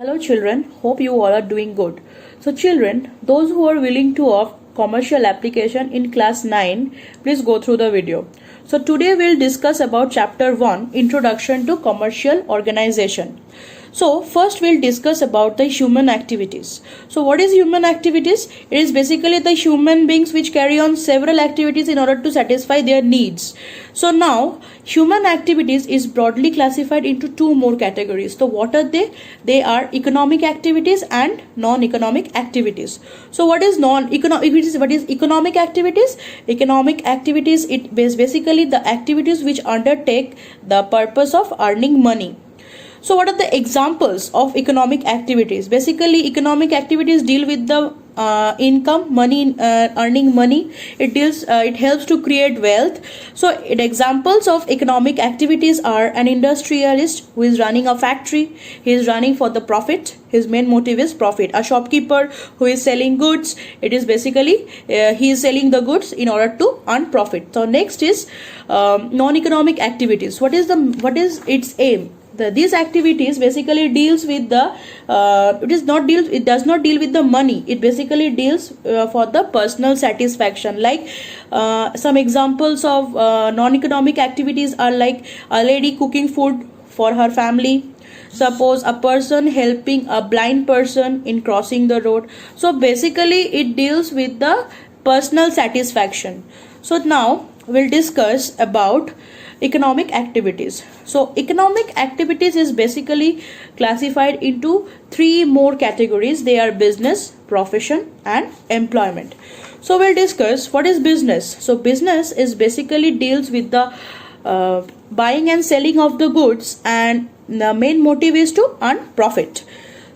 Hello children, hope you all are doing good. So children, those who are willing to opt commercial application in class 9, please go through the video. So today we'll discuss about chapter 1, Introduction to Commercial Organization. So first we'll discuss about the human activities. So what is human activities? It is basically the human beings which carry on several activities in order to satisfy their needs. So now human activities is broadly classified into two more categories. So what are they? They are economic activities and non-economic activities. So what is non-economic? What is economic activities? Economic activities, it is basically the activities which undertake the purpose of earning money. So what are the examples of economic activities? Basically, economic activities deal with the income, money, earning money. It helps to create wealth. So examples of economic activities are an industrialist who is running a factory. He is running for the profit. His main motive is profit. A shopkeeper who is selling goods. It is basically he is selling the goods in order to earn profit. So next is non-economic activities. What is its aim? These activities basically deals with the it does not deal with the money. It basically deals for the personal satisfaction. Like some examples of non-economic activities are like a lady cooking food for her family. Suppose a person helping a blind person in crossing the road. So basically it deals with the personal satisfaction. So now we'll discuss about economic activities. So economic activities is basically classified into three more categories. They are business, profession and employment. So we'll discuss what is business. So business is basically deals with the buying and selling of the goods, and the main motive is to earn profit.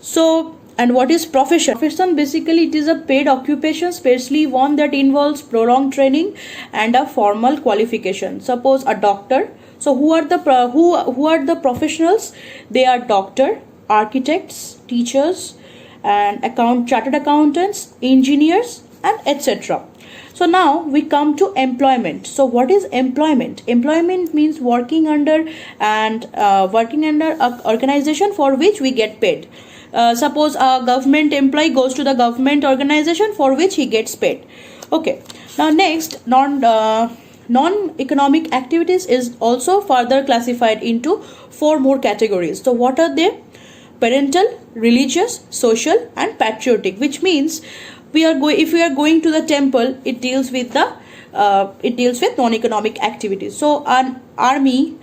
So and what is profession? Profession basically it is a paid occupation, especially one that involves prolonged training and a formal qualification. Suppose a doctor. So who are the professionals? They are doctor, architects, teachers, and chartered accountants, engineers, and etc. So now we come to employment. So what is employment? Employment means working under an organization for which we get paid. Suppose a government employee goes to the government organization for which he gets paid. Okay. Now next, non-economic activities is also further classified into four more categories. So what are they? Parental, religious, social and patriotic, which means if we are going to the temple, it deals with non-economic activities. So an army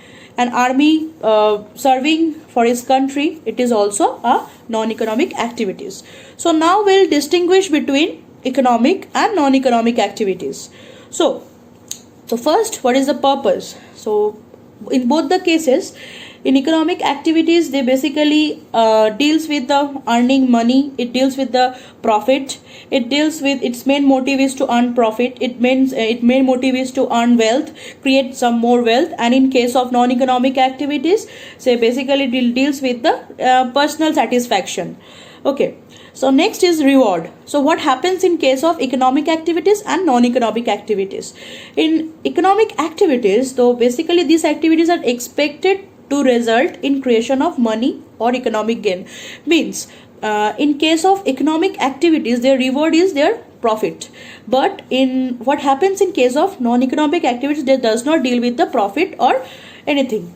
serving for his country, it is also a non-economic activities. So now we'll distinguish between economic and non-economic activities. So first, what is the purpose? So in both the cases, in economic activities, they basically deals with the earning money. It deals with the profit. It deals with its main motive is to earn profit. Its main motive is to earn wealth, create some more wealth. And in case of non-economic activities, say basically it deals with the personal satisfaction. Okay. So next is reward. So what happens in case of economic activities and non-economic activities? In economic activities, though basically these activities are expected to result in creation of money or economic gain. Means in case of economic activities, their reward is their profit. But in what happens in case of non-economic activities, they does not deal with the profit or anything.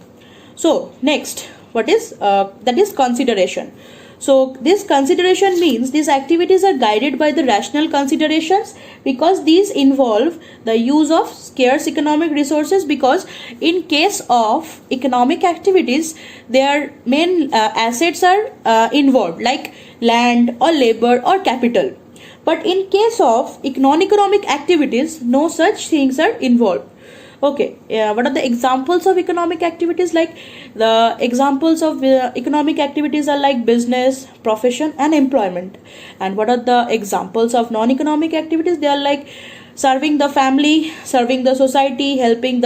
So next, what is that is consideration. So this consideration means these activities are guided by the rational considerations, because these involve the use of scarce economic resources, because in case of economic activities, their main assets are involved, like land or labor or capital. But in case of non-economic activities, no such things are involved. Okay, what are the examples of economic activities? Like the examples of economic activities are like business, profession and employment. And what are the examples of non-economic activities? They are like serving the family, serving the society, helping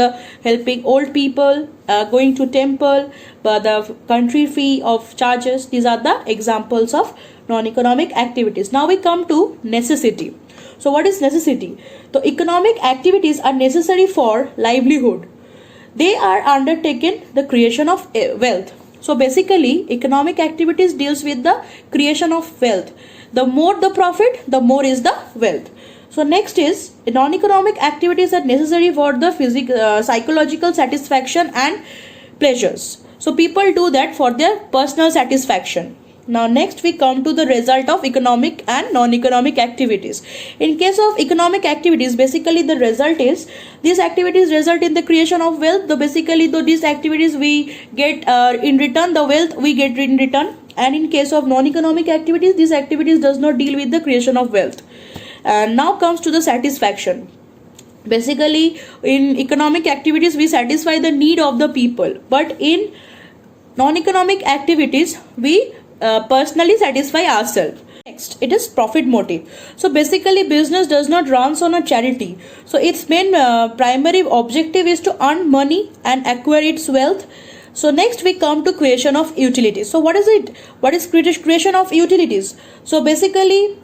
old people, going to temple, the country fee of charges. These are the examples of non-economic activities. Now we come to necessity. So what is necessity? So economic activities are necessary for livelihood. They are undertaken the creation of wealth. So basically, economic activities deals with the creation of wealth. The more the profit, the more is the wealth. So next is non-economic activities are necessary for the psychological satisfaction and pleasures. So people do that for their personal satisfaction. Now next we come to the result of economic and non-economic activities. In case of economic activities, basically the result is these activities result in the creation of wealth. Basically these activities we get in return, the wealth we get in return. And in case of non-economic activities, these activities does not deal with the creation of wealth. And now comes to the satisfaction. Basically in economic activities we satisfy the need of the people, but in non-economic activities we personally satisfy ourselves. Next, it is profit motive. So basically business does not runs on a charity. So its main primary objective is to earn money and acquire its wealth. So next we come to creation of utilities. So what is it? What is creation of utilities? So basically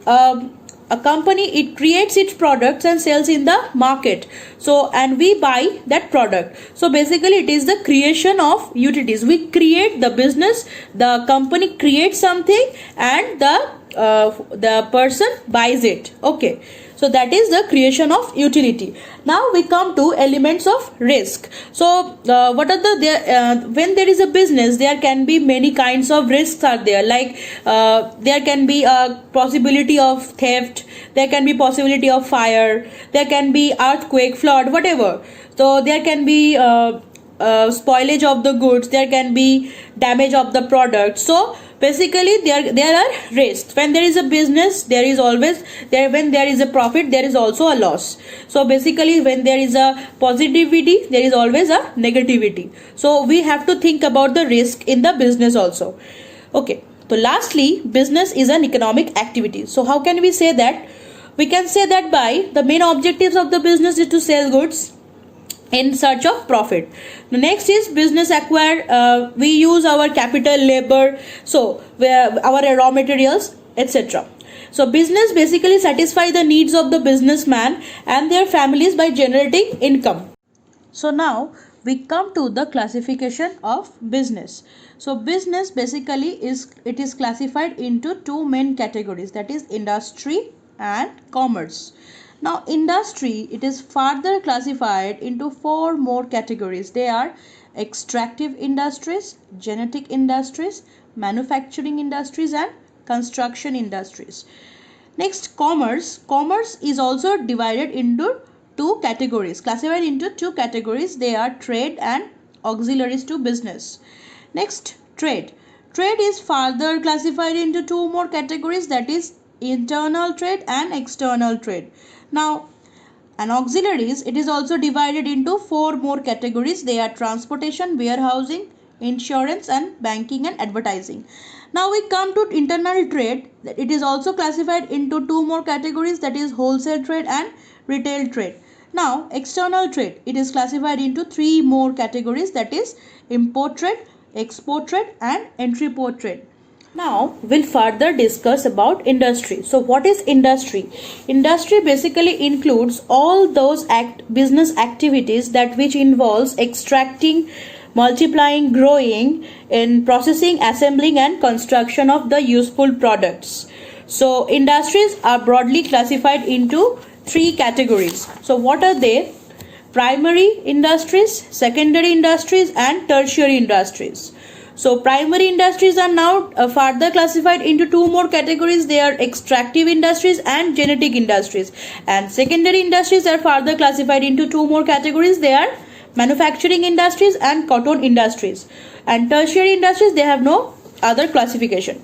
a company, it creates its products and sells in the market, so and we buy that product. So basically it is the creation of utilities. We create the business, the company creates something, and the person buys it. Okay, so that is the creation of utility. Now we come to elements of risk. So what are when there is a business, there can be many kinds of risks are there, like there can be a possibility of theft, there can be possibility of fire, there can be earthquake, flood, whatever. So there can be spoilage of the goods, there can be damage of the product. So basically there are risks. When there is a business, there is always when there is a profit, there is also a loss. So basically when there is a positivity, there is always a negativity. So we have to think about the risk in the business also. Okay, so lastly, business is an economic activity. So how can we say that? We can say that by the main objectives of the business is to sell goods in search of profit. The next is business acquire, we use our capital, labor, so our raw materials, etc. So business basically satisfy the needs of the businessman and their families by generating income. So now we come to the classification of business. So business basically is classified into two main categories, that is industry and commerce. Now industry, it is further classified into four more categories. They are extractive industries, genetic industries, manufacturing industries, and construction industries. Next, commerce. Commerce is also divided into two categories, classified into two categories. They are trade and auxiliaries to business. Next, trade. Trade is further classified into two more categories, that is internal trade and external trade. Now, and auxiliaries, it is also divided into four more categories. They are transportation, warehousing, insurance, and banking and advertising. Now we come to internal trade. It is also classified into two more categories, that is wholesale trade and retail trade. Now external trade, it is classified into three more categories, that is import trade, export trade, and entry port trade. Now we'll further discuss about industry. So what is industry? Industry basically includes all those business activities that which involves extracting, multiplying, growing, in processing, assembling, and construction of the useful products. So industries are broadly classified into three categories. So what are they? Primary industries, secondary industries, and tertiary industries. So primary industries are now further classified into two more categories. They are extractive industries and genetic industries. And secondary industries are further classified into two more categories. They are manufacturing industries and cotton industries. And tertiary industries, they have no other classification.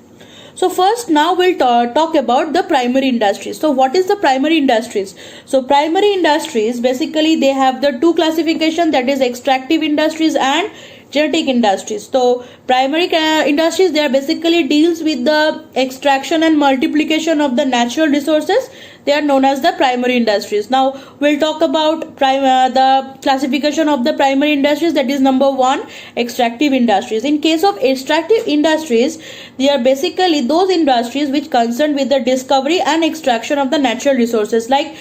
So first, now we'll talk about the primary industries. So what is the primary industries? So primary industries, basically they have the two classification, that is extractive industries and genetic industries. So primary industries, they are basically deals with the extraction and multiplication of the natural resources. they are known as the primary industries. Now we'll talk about the classification of the primary industries. That is number 1, extractive industries. In case of extractive industries, they are basically those industries which concerned with the discovery and extraction of the natural resources. Like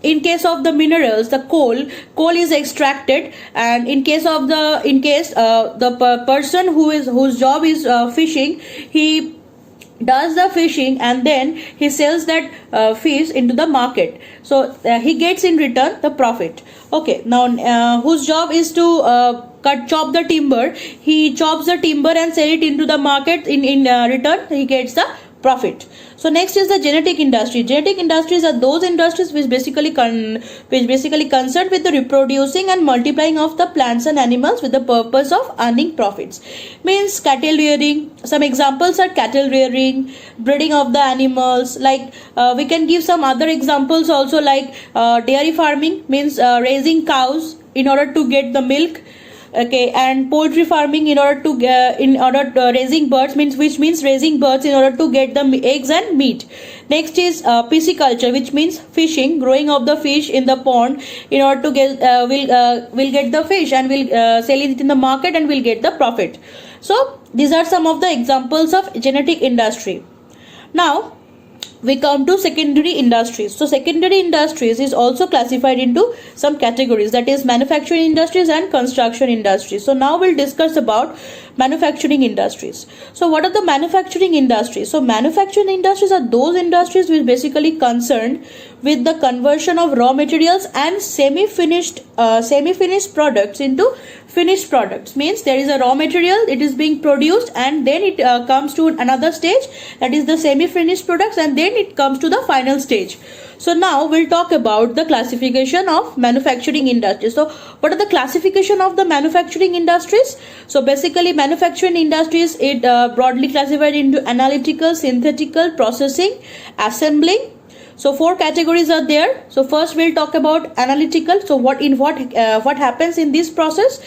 in case of the minerals, the coal is extracted, and in case the person whose job is fishing, he does the fishing and then he sells that fish into the market, so he gets in return the profit. Okay, now whose job is to chop the timber, he chops the timber and sell it into the market. In return he gets the profit. So next is the genetic industry. Genetic industries are those industries which basically concerned with the reproducing and multiplying of the plants and animals with the purpose of earning profits. Means cattle rearing. Some examples are cattle rearing, breeding of the animals. Like we can give some other examples also, like dairy farming, means raising cows in order to get the milk. Okay, and poultry farming in order to raising birds, which means raising birds in order to get the eggs and meat. Next is pisciculture, which means fishing, growing of the fish in the pond in order to get will get the fish and will sell it in the market and will get the profit. So these are some of the examples of genetic industry. Now we come to secondary industries. So secondary industries is also classified into some categories, that is manufacturing industries and construction industries. So now we'll discuss about manufacturing industries. So what are the manufacturing industries? So manufacturing industries are those industries which basically concerned with the conversion of raw materials and semi-finished products into finished products. Means there is a raw material, it is being produced, and then it comes to another stage, that is the semi-finished products, and then it comes to the final stage. So now we'll talk about the classification of manufacturing industries. So what are the classification of the manufacturing industries? So basically manufacturing industries, it broadly classified into analytical, synthetical, processing, assembling. So 4 categories are there. So first we'll talk about analytical. So what happens in this process?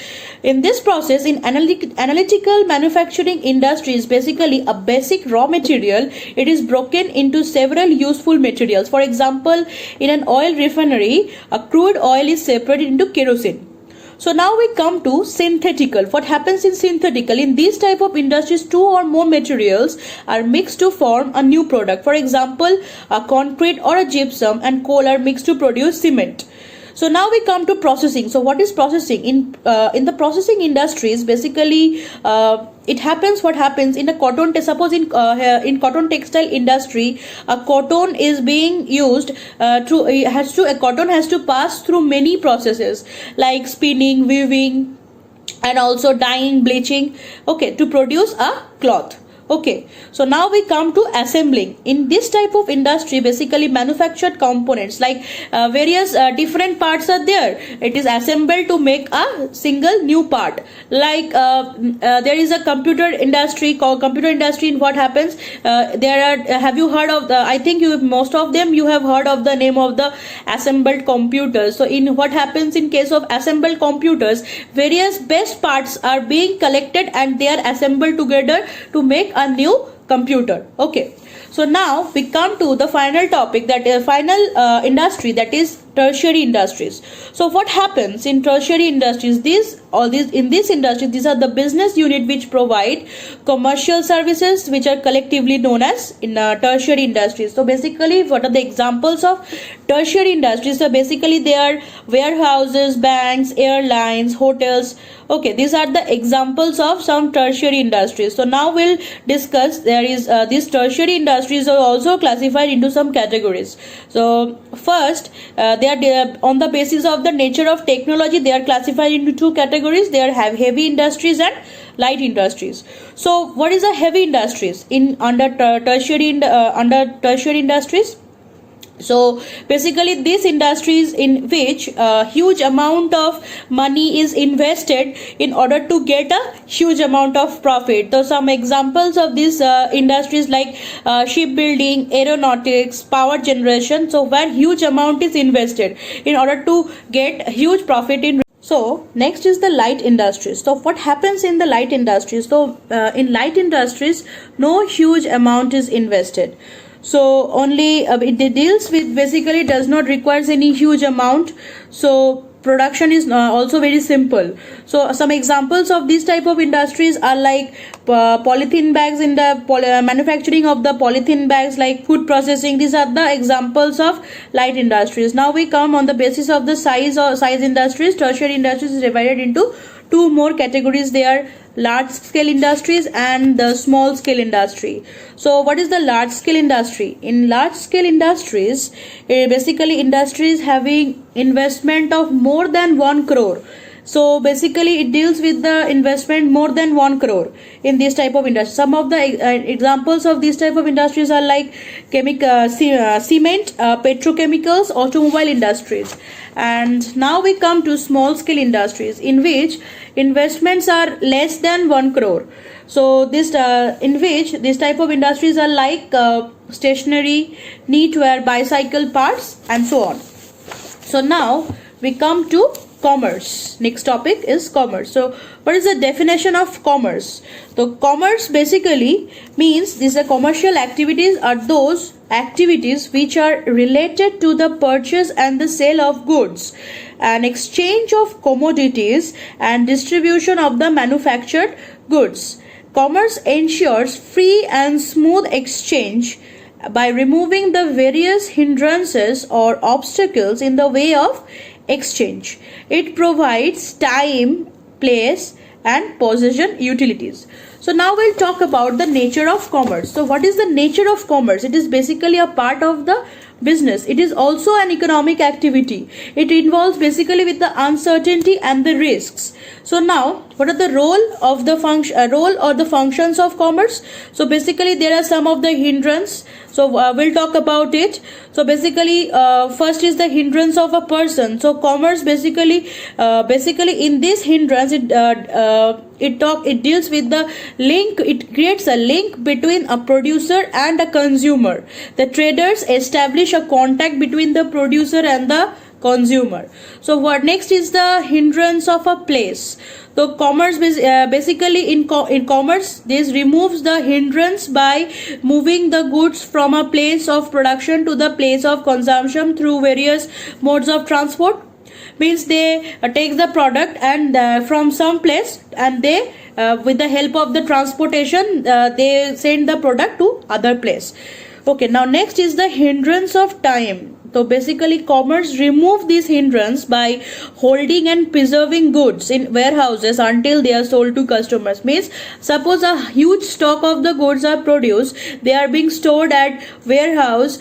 In this process, in analytical manufacturing industries, basically a basic raw material, it is broken into several useful materials. For example, in an oil refinery, a crude oil is separated into kerosene. So now we come to synthetical. What happens in synthetical? In these type of industries, 2 or more materials are mixed to form a new product. For example, a concrete or a gypsum and coal are mixed to produce cement. So now we come to processing. So what is processing? In the processing industries, basically it happens, what happens in a cotton, suppose in cotton textile industry, a cotton is being used cotton has to pass through many processes like spinning, weaving, and also dyeing, bleaching, okay, to produce a cloth. Okay, so now we come to assembling. In this type of industry, basically manufactured components like various different parts are there. It is assembled to make a single new part. Like there is a computer industry called computer industry. In what happens, there are, have you heard of the, I think most of them you have heard of the name of the assembled computers. So in what happens in case of assembled computers, various best parts are being collected and they are assembled together to make a new computer. Okay, so now we come to the final topic, that is final industry, that is tertiary industries. So what happens in tertiary industries? In this industry, these are the business unit which provide commercial services which are collectively known as in tertiary industries. So basically, what are the examples of tertiary industries? So basically they are warehouses, banks, airlines, hotels. Okay, these are the examples of some tertiary industries. So now we'll discuss, there is these tertiary industries are also classified into some categories. So first, they are on the basis of the nature of technology, they are classified into 2 categories. They are heavy industries and light industries. So what is a heavy industries under tertiary industries? So basically these industries in which a huge amount of money is invested in order to get a huge amount of profit. So some examples of these industries like shipbuilding, aeronautics, power generation. So where huge amount is invested in order to get huge profit in. So next is the light industries. So what happens in the light industries? So in light industries, no huge amount is invested. So only it deals with, basically does not requires any huge amount, so production is also very simple. So some examples of these type of industries are like polythene bags, in the manufacturing of the polythene bags, like food processing. These are the examples of light industries. Now we come on the basis of the size industries. Tertiary industries is divided into two more categories. They are large scale industries and the small scale industry. So what is the large scale industry? In large scale industries, basically industries having investment of more than 1 crore. So basically it deals with the investment more than 1 crore in this type of industry. Some of the examples of these type of industries are like cement, petrochemicals, automobile industries. And now we come to small scale industries, in which investments are less than 1 crore. So this in which this type of industries are like stationery, knitwear, bicycle parts, and so on. So now we come to commerce. Next topic is commerce. So what is the definition of commerce? So commerce basically means these are commercial activities are those activities which are related to the purchase and the sale of goods, an exchange of commodities, and distribution of the manufactured goods. Commerce ensures free and smooth exchange by removing the various hindrances or obstacles in the way of exchange. It provides time, place, and possession utilities. So now we'll talk about the nature of commerce. So what is the nature of commerce? It is basically a part of the business. It is also an economic activity. It involves basically with the uncertainty and the risks. So now what are the role or the functions of commerce? So basically there are some of the hindrance. So we'll talk about it. So basically first is the hindrance of a person. So commerce basically in this hindrance it deals with the link. It creates a link between a producer and a consumer. The traders establish a contact between the producer and the consumer. So what next is the hindrance of a place. So commerce basically in commerce, this removes the hindrance by moving the goods from a place of production to the place of consumption through various modes of transport. Means they take the product and from some place, and they with the help of the transportation they send the product to other place. Okay, now next is the hindrance of time. So basically commerce remove this hindrance by holding and preserving goods in warehouses until they are sold to customers. Means suppose a huge stock of the goods are produced, they are being stored at warehouse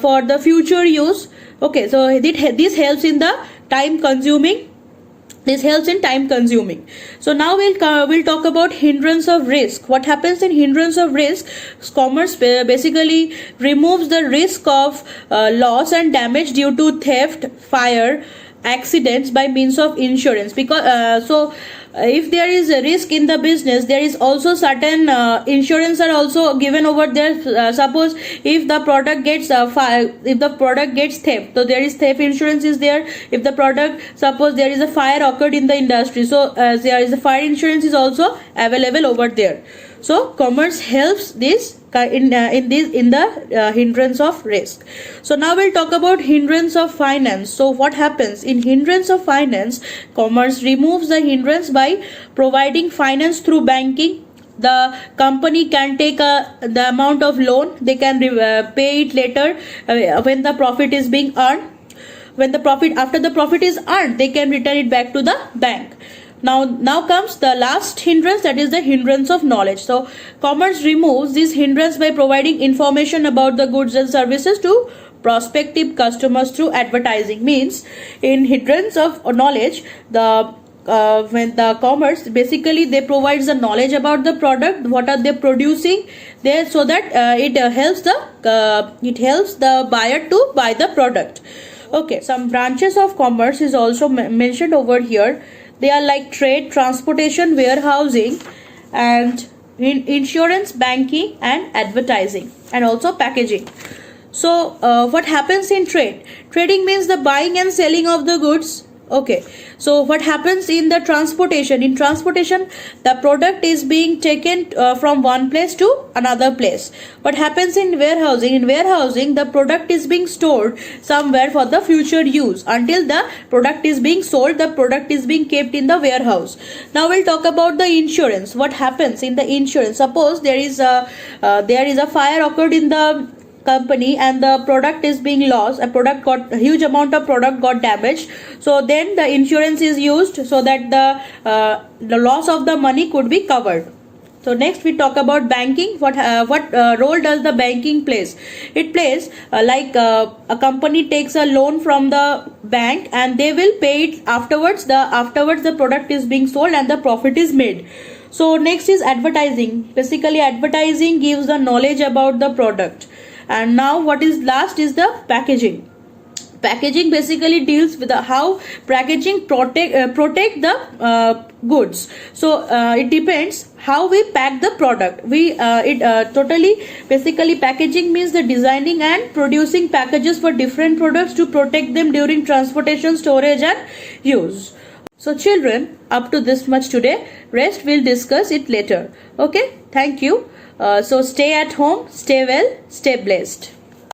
for the future use. Okay, so this helps in the time consuming. So now we'll talk about hindrance of risk. What happens in hindrance of risk? Commerce basically removes the risk of loss and damage due to theft, fire, accidents by means of insurance. Because if there is a risk in the business, there is also certain insurance are also given over there. Suppose if the product gets theft, so there is theft insurance is there. If the product, suppose there is a fire occurred in the industry, so there is a fire insurance is also available over there. So commerce helps this in the hindrance of risk. So now we'll talk about hindrance of finance. So what happens in hindrance of finance? Commerce removes the hindrance by providing finance through banking. The company can take the amount of loan. They can pay it later when the profit is being earned. After the profit is earned, they can return it back to the bank. Now comes the last hindrance, that is the hindrance of knowledge. So commerce removes this hindrance by providing information about the goods and services to prospective customers through advertising. Means in hindrance of knowledge, when the commerce basically they provides the knowledge about the product, what are they producing there, so that it helps the buyer to buy the product. Okay, some branches of commerce is also mentioned over here. They are like trade, transportation, warehousing, and insurance, banking, and advertising, and also packaging. So what happens in trade? Trading means the buying and selling of the goods. Okay, so what happens in the transportation? In transportation, the product is being taken from one place to another place. What happens in warehousing? In warehousing, the product is being stored somewhere for the future use. Until the product is being sold, the product is being kept in the warehouse. Now we'll talk about the insurance. What happens in the insurance? Suppose there is a fire occurred in the company and the product is being lost, a huge amount of product got damaged, so then the insurance is used so that the loss of the money could be covered. So next we talk about banking. What role does the banking plays? It plays a company takes a loan from the bank and they will pay it afterwards. Afterwards the product is being sold and the profit is made. So next is advertising. Basically advertising gives the knowledge about the product. And now what is last is the packaging. Packaging basically deals with how packaging protect the goods. So it depends how we pack the product. Basically packaging means the designing and producing packages for different products to protect them during transportation, storage and use. So children, up to this much today. Rest we'll discuss it later. Okay, thank you. So stay at home, stay well, stay blessed.